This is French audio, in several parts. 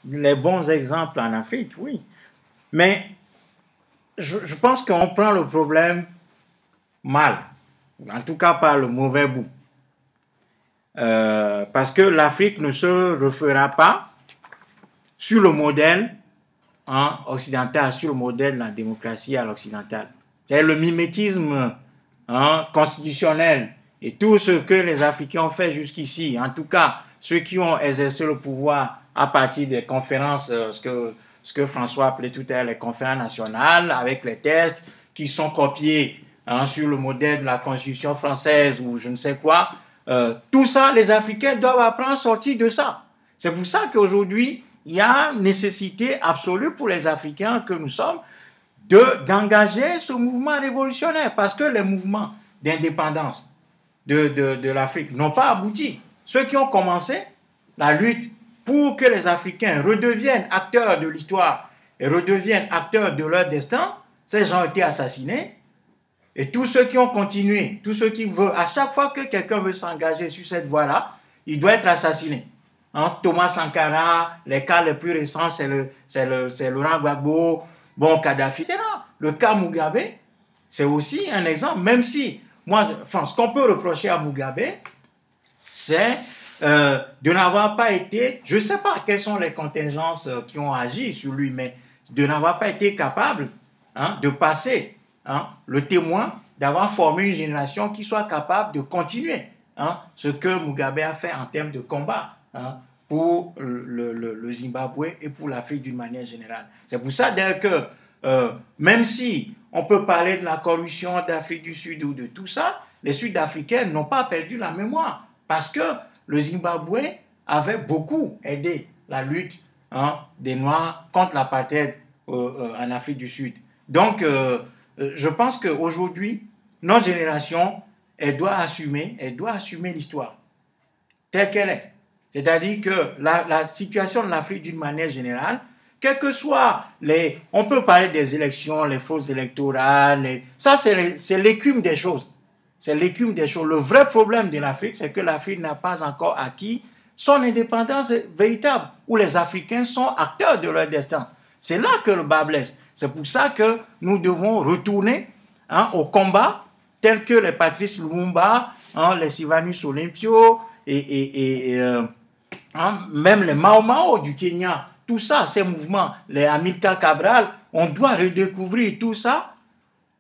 les bons exemples en Afrique, oui. Mais je pense qu'on prend le problème mal, en tout cas par le mauvais bout. Parce que l'Afrique ne se refera pas sur le modèle occidental, sur le modèle de la démocratie à l'occidental. C'est le mimétisme constitutionnel et tout ce que les Africains ont fait jusqu'ici, en tout cas ceux qui ont exercé le pouvoir à partir des conférences, ce que François appelait tout à l'heure les conférences nationales, avec les tests qui sont copiés sur le modèle de la Constitution française ou je ne sais quoi. Tout ça, les Africains doivent apprendre à sortir de ça. C'est pour ça qu'aujourd'hui, il y a nécessité absolue pour les Africains que nous sommes d'engager ce mouvement révolutionnaire parce que les mouvements d'indépendance de l'Afrique n'ont pas abouti. Ceux qui ont commencé la lutte pour que les Africains redeviennent acteurs de l'histoire et redeviennent acteurs de leur destin, ces gens ont été assassinés. Et tous ceux qui ont continué, tous ceux qui veulent, à chaque fois que quelqu'un veut s'engager sur cette voie-là, il doit être assassiné. Thomas Sankara, les cas les plus récents, c'est Laurent Gbagbo, bon, Kadhafi, etc. Le cas Mugabe, c'est aussi un exemple, même si, ce qu'on peut reprocher à Mugabe, c'est de n'avoir pas été, je ne sais pas quelles sont les contingences qui ont agi sur lui, mais de n'avoir pas été capable de passer le témoin, d'avoir formé une génération qui soit capable de continuer ce que Mugabe a fait en termes de combat pour le Zimbabwe et pour l'Afrique d'une manière générale. C'est pour ça d'ailleurs que même si on peut parler de la corruption d'Afrique du Sud ou de tout ça, les Sud-Africains n'ont pas perdu la mémoire parce que le Zimbabwe avait beaucoup aidé la lutte des Noirs contre l'apartheid en Afrique du Sud. Donc, je pense qu'aujourd'hui, notre génération, elle doit assumer l'histoire telle qu'elle est. C'est-à-dire que la situation de l'Afrique d'une manière générale, quel que soit on peut parler des élections, les fausses électorales, ça c'est l'écume des choses. C'est l'écume des choses. Le vrai problème de l'Afrique, c'est que l'Afrique n'a pas encore acquis son indépendance véritable, où les Africains sont acteurs de leur destin. C'est là que le bas blesse. C'est pour ça que nous devons retourner au combat, tels que les Patrice Lumumba, les Sylvanus Olympio, même les Mao Mao du Kenya, tout ça, ces mouvements, les Amilcar Cabral, on doit redécouvrir tout ça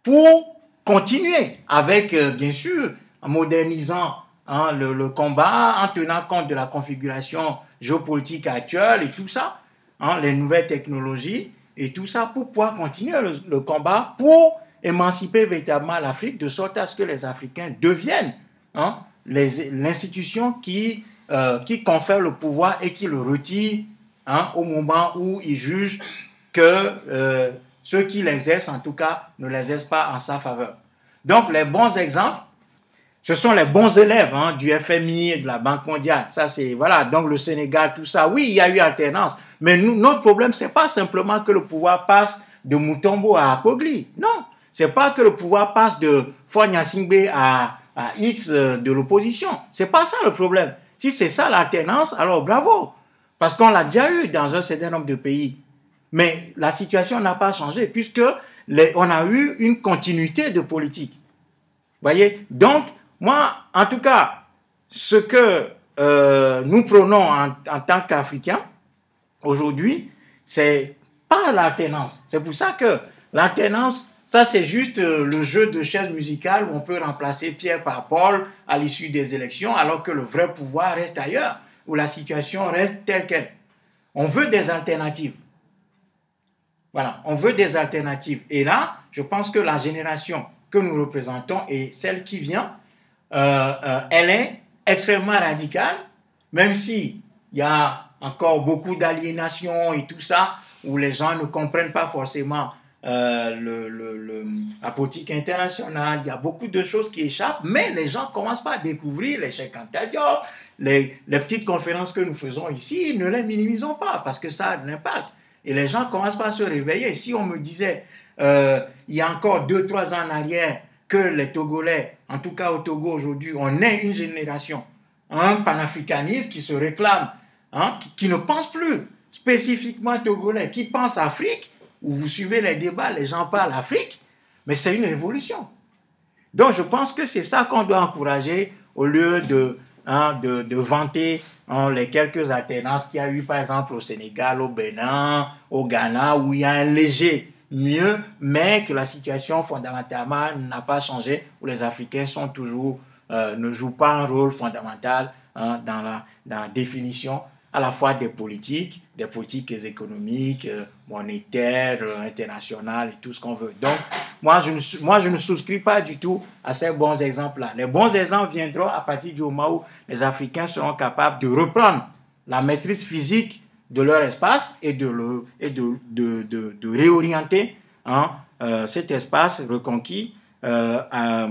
pour continuer avec, bien sûr, en modernisant le combat, en tenant compte de la configuration géopolitique actuelle et tout ça, les nouvelles technologies et tout ça, pour pouvoir continuer le combat, pour émanciper véritablement l'Afrique, de sorte à ce que les Africains deviennent l'institution qui confère le pouvoir et qui le retire au moment où ils jugent que ceux qui l'exercent, en tout cas, ne l'exercent pas en sa faveur. Donc, les bons exemples, ce sont les bons élèves du FMI et de la Banque mondiale. Ça, c'est, voilà, donc le Sénégal, tout ça. Oui, il y a eu alternance. Mais notre problème, c'est pas simplement que le pouvoir passe de Mutombo à Akpogli. Non. C'est pas que le pouvoir passe de Fonya Singbe à X de l'opposition. C'est pas ça le problème. Si c'est ça l'alternance, alors bravo. Parce qu'on l'a déjà eu dans un certain nombre de pays. Mais la situation n'a pas changé puisque on a eu une continuité de politique. Vous voyez? Donc, moi, en tout cas, ce que nous prenons en tant qu'Africains, aujourd'hui, c'est pas l'alternance. C'est pour ça que l'alternance, ça c'est juste le jeu de chaises musicales où on peut remplacer Pierre par Paul à l'issue des élections, alors que le vrai pouvoir reste ailleurs, où la situation reste telle qu'elle. On veut des alternatives. Voilà, on veut des alternatives. Et là, je pense que la génération que nous représentons et celle qui vient, elle est extrêmement radicale, même s'il y a encore beaucoup d'aliénation et tout ça, où les gens ne comprennent pas forcément la politique internationale. Il y a beaucoup de choses qui échappent, mais les gens commencent pas à découvrir les Cheikh Anta Diop, les petites conférences que nous faisons ici, ne les minimisons pas, parce que ça a de l'impact. Et les gens commencent pas à se réveiller. Si on me disait, il y a encore 2-3 ans en arrière, que les Togolais, en tout cas au Togo aujourd'hui, on est une génération panafricaniste qui se réclame, qui ne pense plus spécifiquement togolais, qui pense Afrique, où vous suivez les débats, les gens parlent Afrique, mais c'est une révolution. Donc je pense que c'est ça qu'on doit encourager au lieu de vanter les quelques alternances qu'il y a eu par exemple au Sénégal, au Bénin, au Ghana, où il y a un léger mieux, mais que la situation fondamentalement n'a pas changé, où les Africains sont toujours, ne jouent pas un rôle fondamental dans la définition à la fois des politiques économiques, monétaires, internationales et tout ce qu'on veut. Donc, moi, je ne souscris pas du tout à ces bons exemples-là. Les bons exemples viendront à partir du moment où les Africains seront capables de reprendre la maîtrise physique de leur espace et de réorienter cet espace reconquis vers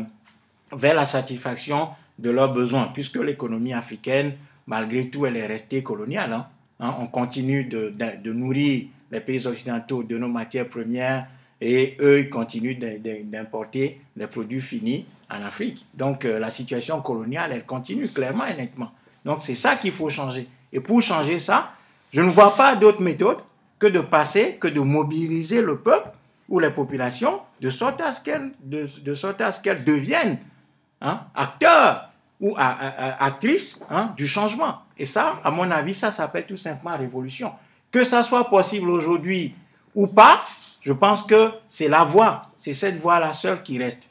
la satisfaction de leurs besoins, puisque l'économie africaine, malgré tout, elle est restée coloniale. On continue de nourrir les pays occidentaux de nos matières premières et eux, ils continuent d'importer les produits finis en Afrique. Donc, la situation coloniale, elle continue clairement et nettement. Donc, c'est ça qu'il faut changer. Et pour changer ça, je ne vois pas d'autre méthode que de mobiliser le peuple ou les populations de sorte à ce qu'elles deviennent acteurs ou actrices du changement. Et ça, à mon avis, ça s'appelle tout simplement révolution. Que ça soit possible aujourd'hui ou pas, je pense que c'est la voie, c'est cette voie-là seule qui reste.